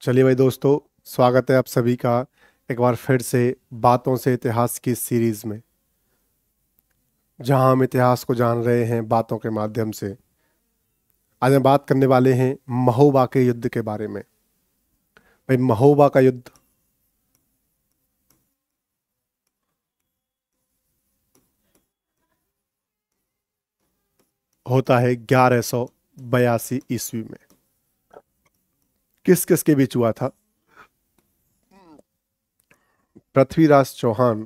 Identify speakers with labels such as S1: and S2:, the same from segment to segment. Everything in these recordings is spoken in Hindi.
S1: चलिए भाई दोस्तों, स्वागत है आप सभी का एक बार फिर से बातों से इतिहास की सीरीज में, जहां हम इतिहास को जान रहे हैं बातों के माध्यम से। आज हम बात करने वाले हैं महोबा के युद्ध के बारे में। भाई महोबा का युद्ध होता है 1182 ईस्वी में। किस किस के बीच हुआ था? पृथ्वीराज चौहान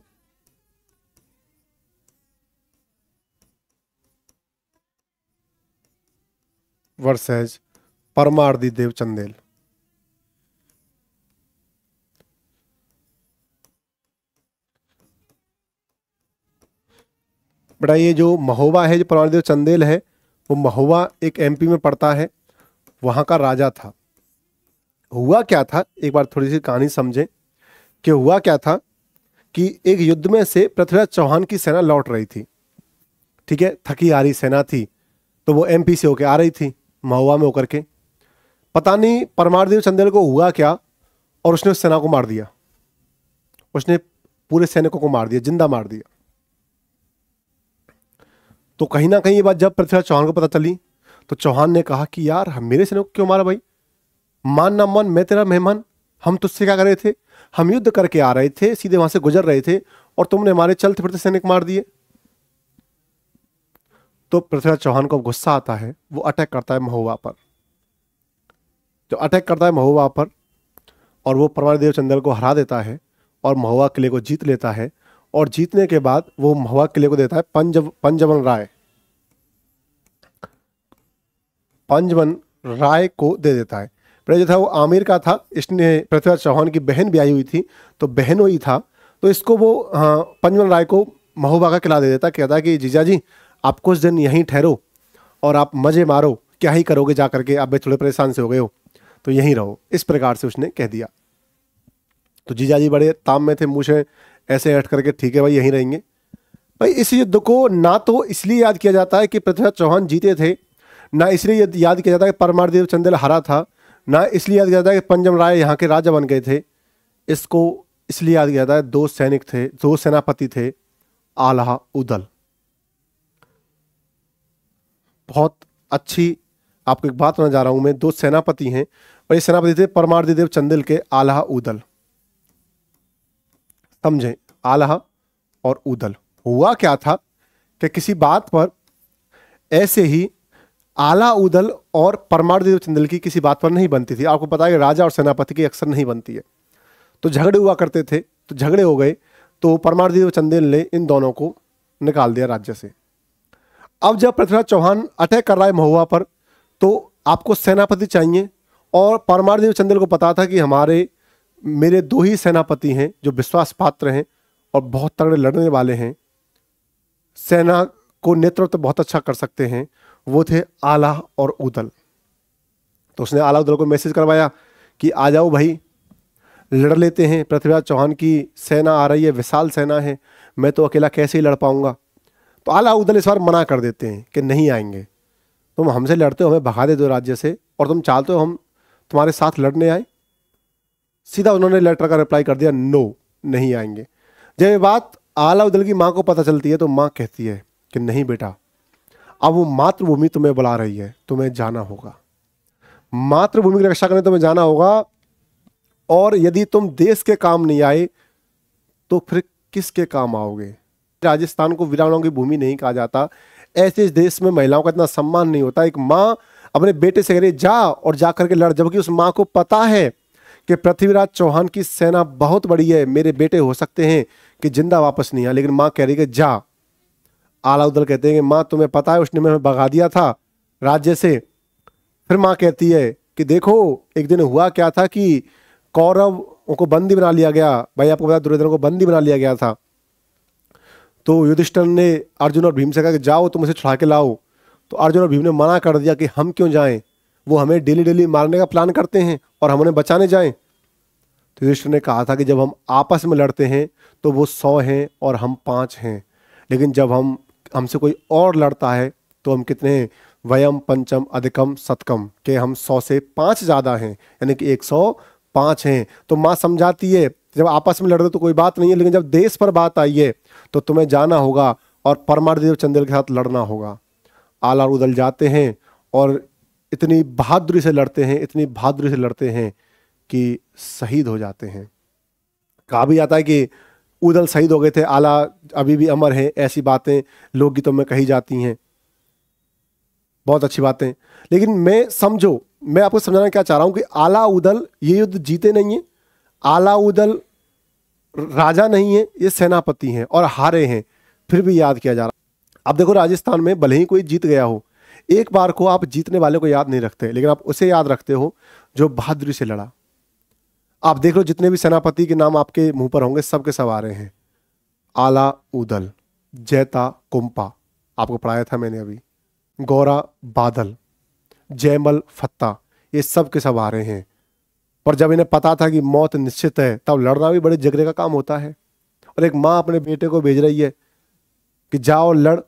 S1: वर्सेस परमार्दी देव चंदेल। बेटा ये जो महोबा है, जो परमार्दी देव चंदेल है, वो महोबा एक एमपी में पड़ता है। वहां का राजा था। हुआ क्या था, एक बार थोड़ी सी कहानी समझें कि हुआ क्या था कि एक युद्ध में से पृथ्वीराज चौहान की सेना लौट रही थी। ठीक है, थकी हारी सेना थी, तो वो एमपी से होके आ रही थी महोबा में होकर के। पता नहीं परमारदेव चंदेल को हुआ क्या, और उसने उस सेना को मार दिया। उसने पूरे सैनिकों को मार दिया, जिंदा मार दिया। तो कहीं ना कहीं ये बात जब पृथ्वीराज चौहान को पता चली, तो चौहान ने कहा कि यार मेरे सैनिक को क्यों मारा भाई? मान ना मान, मैं तेरा मेहमान, हम तुझसे क्या कर रहे थे? हम युद्ध करके आ रहे थे, सीधे वहां से गुजर रहे थे, और तुमने हमारे चलते फिरते सैनिक मार दिए। तो पृथ्वीराज चौहान को गुस्सा आता है, वो अटैक करता है महोबा पर। जो अटैक करता है महोबा पर, और वो परमारदेव चंदेल को हरा देता है और महोबा किले को जीत लेता है। और जीतने के बाद वो महोबा किले को देता है पंजवन राय। पंजवन राय को दे देता है। पहले जो था वो आमिर का था, इसने पृथ्वीराज चौहान की बहन ब्याही हुई थी, तो बहन ही था, तो इसको वो पंजवन राय को महोबा का किला दे देता। कहता है कि जीजा जी आप कुछ दिन यहीं ठहरो और आप मजे मारो, क्या ही करोगे जा करके, आप थोड़े परेशान से हो गए हो, तो यहीं रहो। इस प्रकार से उसने कह दिया। तो जीजा जी बड़े ताम में थे, मुँह से ऐसे हट करके ठीक है भाई यहीं रहेंगे। भाई इस युद्ध को ना तो इसलिए याद किया जाता है कि पृथ्वीराज चौहान जीते थे, ना इसलिए याद किया जाता है कि परमारदेव चंदेल हरा था, ना इसलिए याद किया जाता है कि पंजम राय यहाँ के राजा बन गए थे। इसको इसलिए याद किया जाता है, दो सैनिक थे, दो सेनापति थे, आल्हा उदल। बहुत अच्छी आपको एक बात बताने जा रहा हूं मैं। दो सेनापति हैं, और ये सेनापति थे परमार्दी देव चंदेल के, आल्हा उदल। समझे, आल्हा और उदल। हुआ क्या था कि किसी बात पर ऐसे ही आला उदल और परमार्दी देव चंदेल की किसी बात पर नहीं बनती थी। आपको पता है कि राजा और सेनापति की अक्सर नहीं बनती है, तो झगड़े हुआ करते थे। तो झगड़े हो गए, तो परमार्दी देव चंदेल ने इन दोनों को निकाल दिया राज्य से। अब जब पृथ्वीराज चौहान अटैक कर रहा है महोबा पर, तो आपको सेनापति चाहिए, और परमार्दी देव चंदेल को पता था कि मेरे दो ही सेनापति हैं जो विश्वास पात्र हैं और बहुत तगड़े लड़ने वाले हैं, सेना को नेतृत्व बहुत अच्छा कर सकते हैं, वो थे आला और उदल। तो उसने आला उदल को मैसेज करवाया कि आ जाओ भाई, लड़ लेते हैं। पृथ्वीराज चौहान की सेना आ रही है, विशाल सेना है, मैं तो अकेला कैसे ही लड़ पाऊंगा। तो आला उदल इस बार मना कर देते हैं कि नहीं आएंगे, तुम हमसे लड़ते हो, हमें भगा दे दो राज्य से, और तुम चाहते हो हम तुम्हारे साथ लड़ने आए। सीधा उन्होंने लेटर का रिप्लाई कर दिया, नो, नहीं आएंगे। जब ये बात आला उदल की माँ को पता चलती है, तो माँ कहती है कि नहीं बेटा, अब वो मातृभूमि तुम्हें बुला रही है, तुम्हें जाना होगा, मातृभूमि की रक्षा करने तुम्हें जाना होगा। और यदि तुम देश के काम नहीं आए, तो फिर किसके काम आओगे? राजस्थान को वीरानों की भूमि नहीं कहा जाता। ऐसे देश में महिलाओं का इतना सम्मान नहीं होता। एक माँ अपने बेटे से कह रही जा और जा करके लड़, जबकि उस माँ को पता है कि पृथ्वीराज चौहान की सेना बहुत बड़ी है, मेरे बेटे हो सकते हैं कि जिंदा वापस नहीं आए, लेकिन माँ कह रही है कि जा। आला उदल कहते हैं कि माँ तुम्हें पता है उसने मैं भगा दिया था राज्य से। फिर माँ कहती है कि देखो एक दिन हुआ क्या था कि कौरवों को बंदी बना लिया गया। भाई आपको पता, दुर्योधन को बंदी बना लिया गया था। तो युधिष्ठिर ने अर्जुन और भीम से कहा कि जाओ तुम इसे छुड़ा के लाओ। तो अर्जुन और भीम ने मना कर दिया कि हम क्यों जाएं, वो हमें डेली डेली मारने का प्लान करते हैं और हम उन्हें बचाने जाएं। तो युधिष्ठिर ने कहा था कि जब हम आपस में लड़ते हैं तो वो 100 हैं और हम 5 हैं, लेकिन जब हमसे कोई और लड़ता है तो हम कितने हैं? वयम पंचम अधिकम शतकम, के हम 100 से 5 ज़्यादा हैं, यानी कि 105 5 हैं। तो माँ समझाती है जब आपस में लड़ रहे तो कोई बात नहीं है, लेकिन जब देश पर बात आई है तो तुम्हें जाना होगा और परमादेव चंदेल के साथ लड़ना होगा। आला और उदल जाते हैं और इतनी बहादुरी से लड़ते हैं, इतनी बहादुरी से लड़ते हैं कि शहीद हो जाते हैं। कहा भी जाता है कि उदल शहीद हो गए थे, आला अभी भी अमर है, ऐसी बातें लोकगीतों में कही जाती हैं। बहुत अच्छी बातें, लेकिन मैं आपको समझाना क्या चाह रहा हूं कि आला उदल ये युद्ध जीते नहीं है। आला उदल राजा नहीं है, ये सेनापति हैं और हारे हैं, फिर भी याद किया जा रहा। अब देखो राजस्थान में भले ही कोई जीत गया हो, एक बार को आप जीतने वाले को याद नहीं रखते, लेकिन आप उसे याद रखते हो जो बहादुरी से लड़ा। आप देख लो जितने भी सेनापति के नाम आपके मुंह पर होंगे सब के सब आ रहे हैं। आला उदल, जैता कुंपा आपको पढ़ाया था मैंने अभी, गौरा बादल, जयमल फत्ता, ये सब के सब आ रहे हैं। पर जब इन्हें पता था कि मौत निश्चित है तब लड़ना भी बड़े जगरे का काम होता है। और एक माँ अपने बेटे को भेज रही है कि जाओ लड़,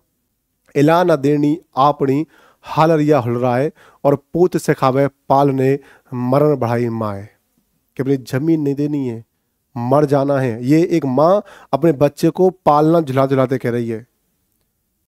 S1: इला न देनी आपनी हालरिया हुलराए, और पूत से खावे पालने मरण बढ़ाई माए, कि अपनी जमीन नहीं देनी है, मर जाना है। ये एक माँ अपने बच्चे को पालना झुला झुलाते कह रही है।